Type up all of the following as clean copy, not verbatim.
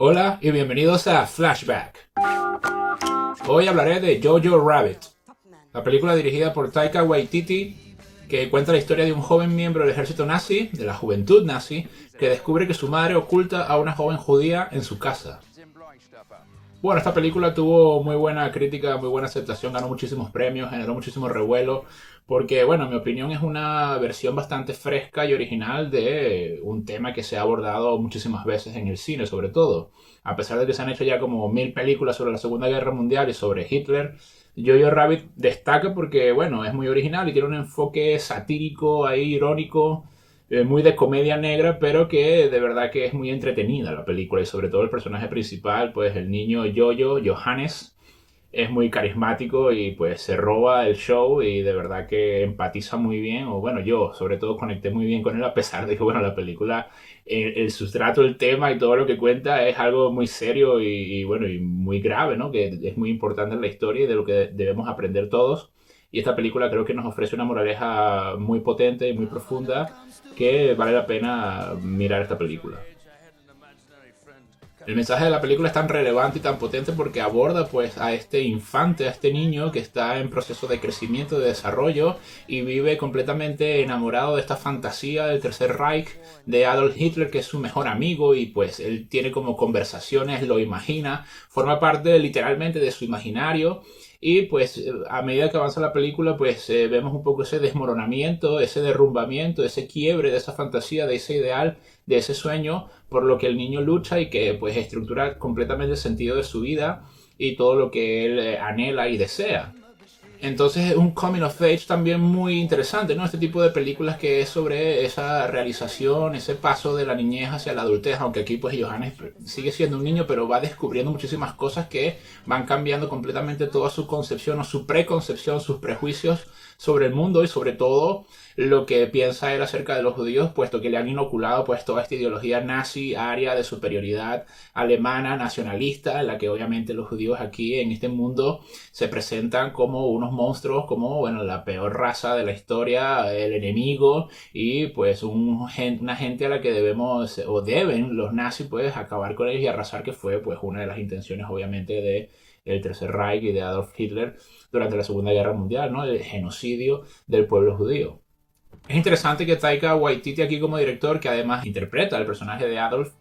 Hola y bienvenidos a Flashback. Hoy hablaré de Jojo Rabbit, la película dirigida por Taika Waititi, que cuenta la historia de un joven miembro del ejército nazi, de la juventud nazi, que descubre que su madre oculta a una joven judía en su casa. Bueno, esta película tuvo muy buena crítica, muy buena aceptación, ganó muchísimos premios, generó muchísimo revuelo, porque, bueno, en mi opinión es una versión bastante fresca y original de un tema que se ha abordado muchísimas veces en el cine, sobre todo. A pesar de que se han hecho ya como 1000 películas sobre la Segunda Guerra Mundial y sobre Hitler, Jojo Rabbit destaca porque, bueno, es muy original y tiene un enfoque satírico, ahí irónico, muy de comedia negra, pero que de verdad que es muy entretenida la película y sobre todo el personaje principal, pues el niño Jojo, Johannes, es muy carismático y pues se roba el show y de verdad que empatiza muy bien, o bueno, yo sobre todo conecté muy bien con él a pesar de que, bueno, la película, el sustrato, el tema y todo lo que cuenta es algo muy serio bueno, y muy grave, ¿no? Que es muy importante en la historia y de lo que debemos aprender todos. Y esta película creo que nos ofrece una moraleja muy potente y muy profunda que vale la pena mirar esta película. El mensaje de la película es tan relevante y tan potente porque aborda pues a este infante, a este niño que está en proceso de crecimiento, de desarrollo y vive completamente enamorado de esta fantasía del Tercer Reich, de Adolf Hitler, que es su mejor amigo y pues él tiene como conversaciones, lo imagina, forma parte literalmente de su imaginario y pues a medida que avanza la película pues vemos un poco ese desmoronamiento, ese derrumbamiento, ese quiebre de esa fantasía, de ese ideal, de ese sueño por lo que el niño lucha y que pues estructura completamente el sentido de su vida y todo lo que él anhela y desea. Entonces es un coming of age también muy interesante, ¿no? Este tipo de películas que es sobre esa realización, ese paso de la niñez hacia la adultez, aunque aquí pues Johannes sigue siendo un niño, pero va descubriendo muchísimas cosas que van cambiando completamente toda su concepción o su preconcepción, sus prejuicios sobre el mundo y sobre todo lo que piensa él acerca de los judíos, puesto que le han inoculado pues toda esta ideología nazi, aria de superioridad alemana, nacionalista, en la que obviamente los judíos aquí en este mundo se presentan como unos monstruos, como bueno, la peor raza de la historia, el enemigo y pues una gente a la que debemos o deben los nazis pues acabar con ellos y arrasar, que fue pues una de las intenciones obviamente de el Tercer Reich y de Adolf Hitler durante la Segunda Guerra Mundial, ¿no? El genocidio del pueblo judío. Es interesante que Taika Waititi aquí como director, que además interpreta el personaje de Adolf,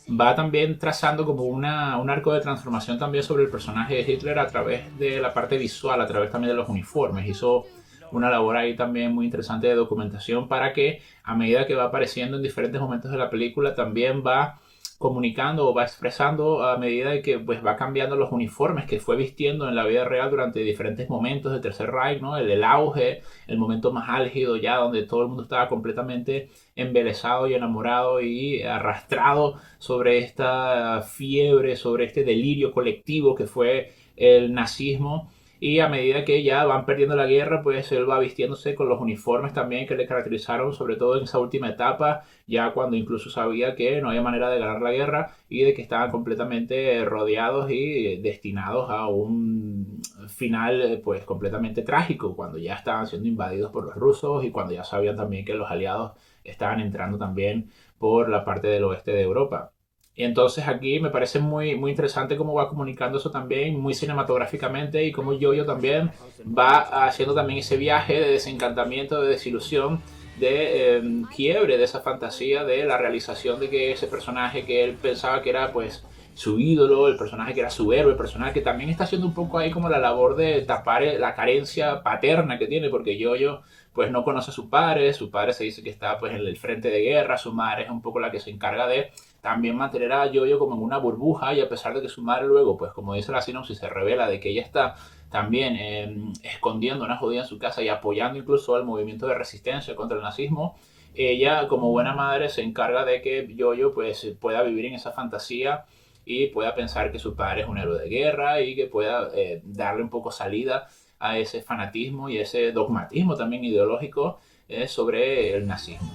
va también trazando como un arco de transformación también sobre el personaje de Hitler a través de la parte visual, a través también de los uniformes. Hizo una labor ahí también muy interesante de documentación para que a medida que va apareciendo en diferentes momentos de la película también va comunicando o va expresando a medida de que pues va cambiando los uniformes que fue vistiendo en la vida real durante diferentes momentos del Tercer Reich, ¿no? El auge, el momento más álgido ya donde todo el mundo estaba completamente embelesado y enamorado y arrastrado sobre esta fiebre, sobre este delirio colectivo que fue el nazismo. Y a medida que ya van perdiendo la guerra, pues él va vistiéndose con los uniformes también que le caracterizaron, sobre todo en esa última etapa, ya cuando incluso sabía que no había manera de ganar la guerra y de que estaban completamente rodeados y destinados a un final pues completamente trágico, cuando ya estaban siendo invadidos por los rusos y cuando ya sabían también que los aliados estaban entrando también por la parte del oeste de Europa. Y entonces aquí me parece muy, muy interesante cómo va comunicando eso también, muy cinematográficamente, y cómo Yoyo también va haciendo también ese viaje de desencantamiento, de desilusión, de quiebre de esa fantasía, de la realización de que ese personaje que él pensaba que era pues su ídolo, el personaje que era su héroe, el personaje que también está haciendo un poco ahí como la labor de tapar la carencia paterna que tiene, porque Yoyo pues no conoce a su padre se dice que está pues en el frente de guerra, su madre es un poco la que se encarga de también mantener a Yoyo como en una burbuja y a pesar de que su madre luego, pues como dice la sinopsis, se revela de que ella está también escondiendo una judía en su casa y apoyando incluso el movimiento de resistencia contra el nazismo, ella como buena madre se encarga de que Yoyo pues pueda vivir en esa fantasía y pueda pensar que su padre es un héroe de guerra y que pueda darle un poco salida a ese fanatismo y ese dogmatismo también ideológico sobre el nazismo.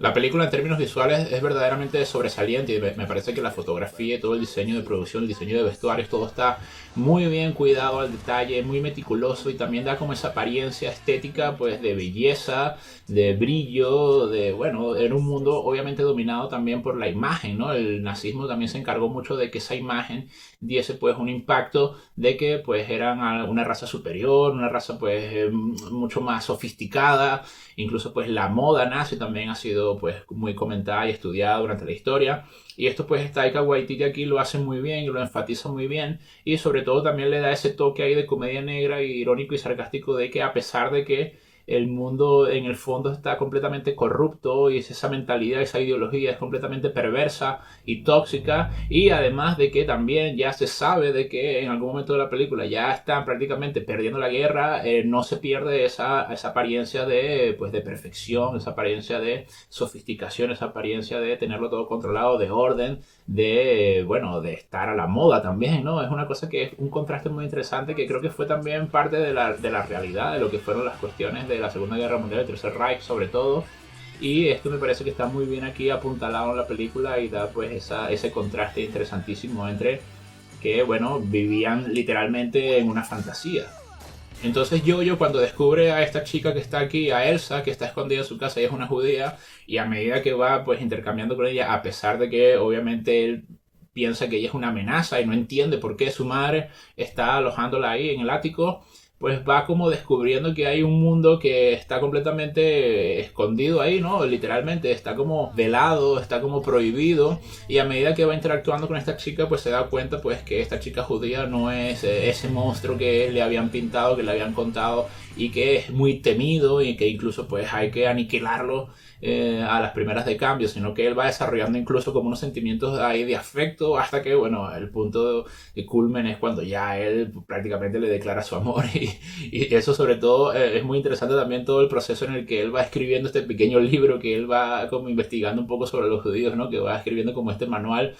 La película en términos visuales es verdaderamente sobresaliente y me parece que la fotografía y todo el diseño de producción, el diseño de vestuarios, todo está muy bien cuidado al detalle, muy meticuloso y también da como esa apariencia estética pues de belleza, de brillo, de bueno, en un mundo obviamente dominado también por la imagen, ¿no? El nazismo también se encargó mucho de que esa imagen diese pues un impacto de que pues eran una raza superior, una raza pues mucho más sofisticada. Incluso pues la moda nazi también ha sido pues muy comentada y estudiada durante la historia. Y esto pues Taika Waititi aquí lo hace muy bien y lo enfatiza muy bien. Y sobre todo también le da ese toque ahí de comedia negra y irónico y sarcástico de que a pesar de que el mundo en el fondo está completamente corrupto y esa mentalidad, esa ideología es completamente perversa y tóxica, y además de que también ya se sabe de que en algún momento de la película ya están prácticamente perdiendo la guerra, no se pierde esa apariencia de, pues, de perfección, esa apariencia de sofisticación, esa apariencia de tenerlo todo controlado, de orden, de, bueno, de estar a la moda también, ¿no? Es una cosa que es un contraste muy interesante que creo que fue también parte de la realidad, de lo que fueron las cuestiones de la Segunda Guerra Mundial, el Tercer Reich sobre todo. Y esto me parece que está muy bien aquí apuntalado en la película y da pues ese contraste interesantísimo entre que, bueno, vivían literalmente en una fantasía. Entonces yo cuando descubre a esta chica que está aquí, a Elsa, que está escondida en su casa y es una judía, y a medida que va pues intercambiando con ella, a pesar de que obviamente él piensa que ella es una amenaza y no entiende por qué su madre está alojándola ahí en el ático, pues va como descubriendo que hay un mundo que está completamente escondido ahí, ¿no? Literalmente está como velado, está como prohibido, y a medida que va interactuando con esta chica pues se da cuenta pues que esta chica judía no es ese monstruo que le habían pintado, que le habían contado, y que es muy temido y que incluso pues hay que aniquilarlo a las primeras de cambio, sino que él va desarrollando incluso como unos sentimientos ahí de afecto hasta que, bueno, el punto de culmen es cuando ya él prácticamente le declara su amor y eso sobre todo es muy interesante también todo el proceso en el que él va escribiendo este pequeño libro, que él va como investigando un poco sobre los judíos, ¿no? Que va escribiendo como este manual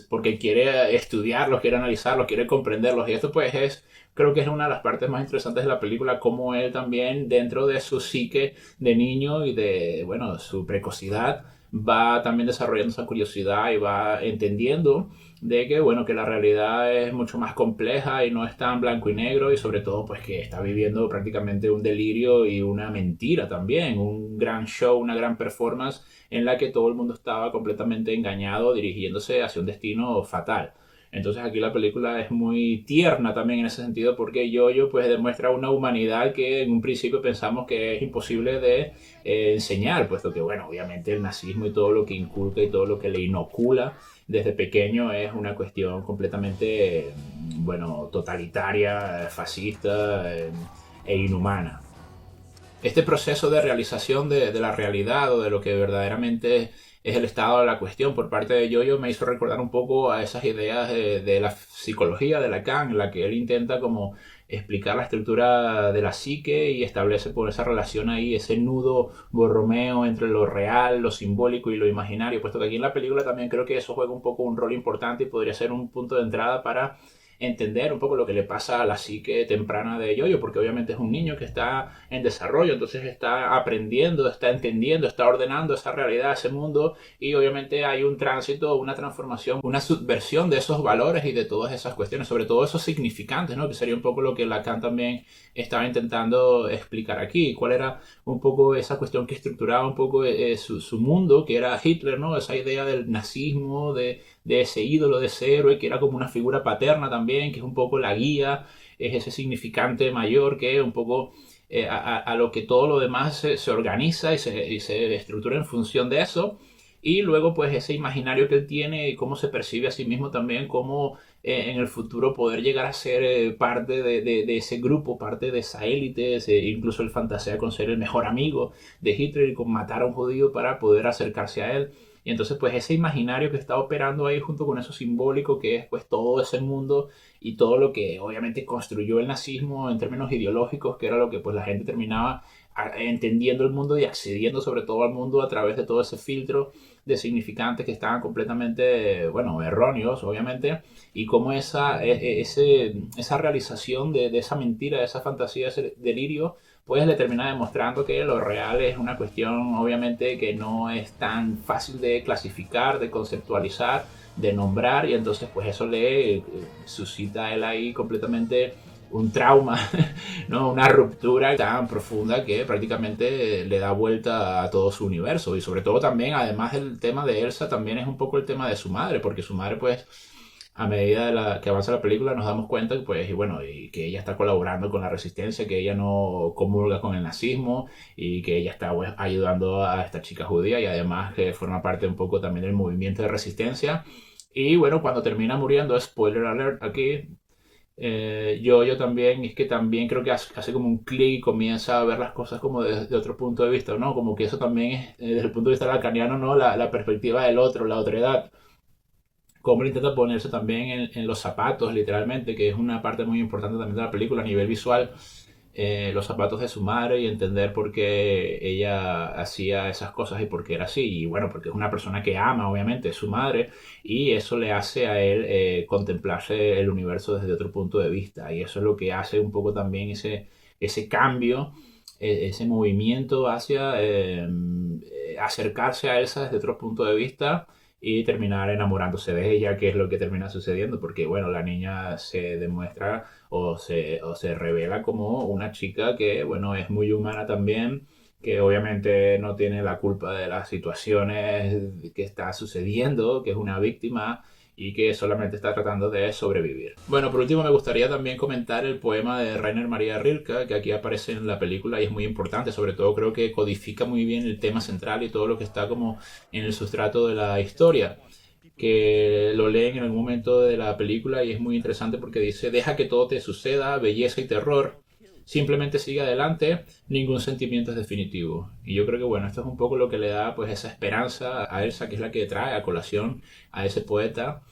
porque quiere estudiarlos, quiere analizarlos, quiere comprenderlos, y esto pues es, creo que es una de las partes más interesantes de la película, como él también dentro de su psique de niño y de, bueno, su precocidad va también desarrollando esa curiosidad y va entendiendo de que, bueno, que la realidad es mucho más compleja y no es tan blanco y negro, y sobre todo pues que está viviendo prácticamente un delirio y una mentira también, un gran show, una gran performance en la que todo el mundo estaba completamente engañado dirigiéndose hacia un destino fatal. Entonces aquí la película es muy tierna también en ese sentido, porque Yoyo pues demuestra una humanidad que en un principio pensamos que es imposible de enseñar, puesto que bueno, obviamente el nazismo y todo lo que inculca y todo lo que le inocula desde pequeño es una cuestión completamente, bueno, totalitaria, fascista e inhumana. Este proceso de realización de la realidad o de lo que verdaderamente es el estado de la cuestión por parte de Yoyo me hizo recordar un poco a esas ideas de la psicología de Lacan, en la que él intenta como explicar la estructura de la psique y establece por esa relación ahí, ese nudo borromeo entre lo real, lo simbólico y lo imaginario, puesto que aquí en la película también creo que eso juega un poco un rol importante y podría ser un punto de entrada para entender un poco lo que le pasa a la psique temprana de Yoyo, porque obviamente es un niño que está en desarrollo, entonces está aprendiendo, está entendiendo, está ordenando esa realidad, ese mundo, y obviamente hay un tránsito, una transformación, una subversión de esos valores y de todas esas cuestiones, sobre todo esos significantes, ¿no? Que sería un poco lo que Lacan también estaba intentando explicar aquí, cuál era un poco esa cuestión que estructuraba un poco su mundo, que era Hitler, ¿no? Esa idea del nazismo, de ese ídolo, de ese héroe, que era como una figura paterna también, que es un poco la guía, es ese significante mayor que un poco a lo que todo lo demás se organiza y se estructura en función de eso. Y luego pues ese imaginario que él tiene y cómo se percibe a sí mismo también, cómo en el futuro poder llegar a ser parte de ese grupo, parte de esa élite, incluso él fantasea con ser el mejor amigo de Hitler y con matar a un judío para poder acercarse a él. Y entonces pues ese imaginario que está operando ahí junto con eso simbólico que es pues todo ese mundo y todo lo que obviamente construyó el nazismo en términos ideológicos, que era lo que pues la gente terminaba entendiendo el mundo y accediendo sobre todo al mundo a través de todo ese filtro de significantes que estaban completamente, bueno, erróneos, obviamente, y cómo esa realización de esa mentira, de esa fantasía, ese delirio, pues le termina demostrando que lo real es una cuestión obviamente que no es tan fácil de clasificar, de conceptualizar, de nombrar, y entonces pues eso le suscita a él ahí completamente un trauma, ¿no? Una ruptura tan profunda que prácticamente le da vuelta a todo su universo. Y sobre todo también, además del tema de Elsa, también es un poco el tema de su madre, porque su madre pues a medida que avanza la película nos damos cuenta pues, y bueno, y que ella está colaborando con la resistencia, que ella no comulga con el nazismo y que ella está pues, ayudando a esta chica judía, y además que forma parte un poco también del movimiento de resistencia. Y bueno, cuando termina muriendo, spoiler alert aquí, yo también, es que también creo que hace como un clic y comienza a ver las cosas como desde otro punto de vista, ¿no? Como que eso también es, desde el punto de vista lacaniano, ¿no? La perspectiva del otro, la otredad. Cómo él intenta ponerse también en los zapatos, literalmente, que es una parte muy importante también de la película a nivel visual, los zapatos de su madre, y entender por qué ella hacía esas cosas y por qué era así. Y bueno, porque es una persona que ama, obviamente, su madre, y eso le hace a él contemplarse el universo desde otro punto de vista. Y eso es lo que hace un poco también ese cambio, ese movimiento hacia acercarse a Elsa desde otro punto de vista y terminar enamorándose de ella, que es lo que termina sucediendo, porque bueno, la niña se demuestra o se revela como una chica que, bueno, es muy humana también, que obviamente no tiene la culpa de las situaciones que está sucediendo, que es una víctima y que solamente está tratando de sobrevivir. Bueno, por último me gustaría también comentar el poema de Rainer Maria Rilke, que aquí aparece en la película y es muy importante, sobre todo creo que codifica muy bien el tema central y todo lo que está como en el sustrato de la historia, que lo leen en algún momento de la película y es muy interesante porque dice: deja que todo te suceda, belleza y terror, simplemente sigue adelante, ningún sentimiento es definitivo. Y yo creo que bueno, esto es un poco lo que le da pues esa esperanza a Elsa, que es la que trae a colación a ese poeta,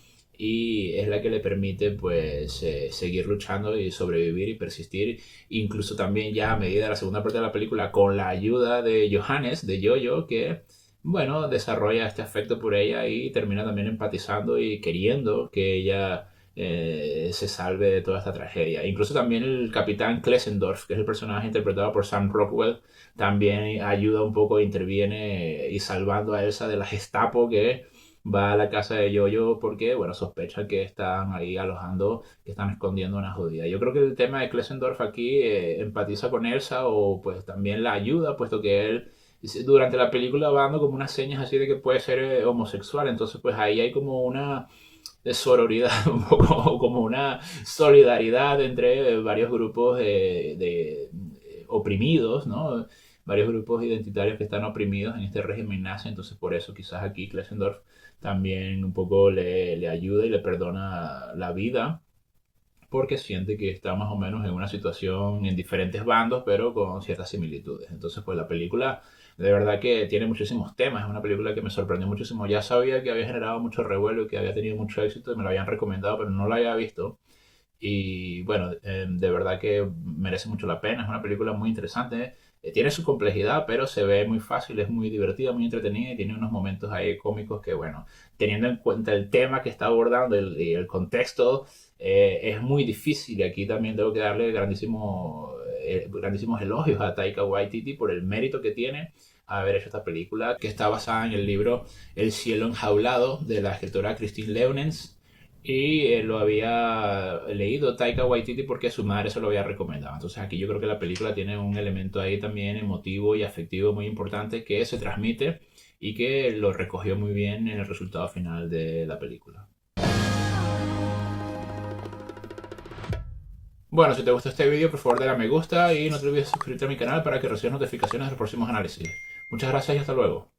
y es la que le permite pues seguir luchando y sobrevivir y persistir, incluso también ya a medida de la segunda parte de la película, con la ayuda de Johannes, de Jojo, que bueno, desarrolla este afecto por ella y termina también empatizando y queriendo que ella se salve de toda esta tragedia. Incluso también el capitán Klesendorf, que es el personaje interpretado por Sam Rockwell, también ayuda un poco, interviene y salvando a Elsa de la Gestapo, que va a la casa de Jojo porque, bueno, sospecha que están ahí alojando, que están escondiendo a una judía. Yo creo que el tema de Klesendorf aquí empatiza con Elsa, o pues también la ayuda, puesto que él durante la película va dando como unas señas así de que puede ser homosexual. Entonces pues ahí hay como una sororidad, un poco como una solidaridad entre varios grupos de oprimidos, ¿no? Varios grupos identitarios que están oprimidos en este régimen nazi. Entonces por eso quizás aquí Klesendorf también un poco le ayuda y le perdona la vida, porque siente que está más o menos en una situación en diferentes bandos, pero con ciertas similitudes. Entonces, pues la película de verdad que tiene muchísimos temas. Es una película que me sorprendió muchísimo. Ya sabía que había generado mucho revuelo y que había tenido mucho éxito y me lo habían recomendado, pero no la había visto. Y bueno, de verdad que merece mucho la pena. Es una película muy interesante. Tiene su complejidad, pero se ve muy fácil, es muy divertida, muy entretenida y tiene unos momentos ahí cómicos que, bueno, teniendo en cuenta el tema que está abordando y el contexto, es muy difícil. Y aquí también tengo que darle grandísimos elogios a Taika Waititi por el mérito que tiene haber hecho esta película, que está basada en el libro El cielo enjaulado de la escritora Christine Leonens. Y lo había leído Taika Waititi porque su madre se lo había recomendado. Entonces aquí yo creo que la película tiene un elemento ahí también emotivo y afectivo muy importante que se transmite y que lo recogió muy bien en el resultado final de la película. Bueno, si te gustó este vídeo, por favor dale a me gusta y no te olvides de suscribirte a mi canal para que recibas notificaciones de los próximos análisis. Muchas gracias y hasta luego.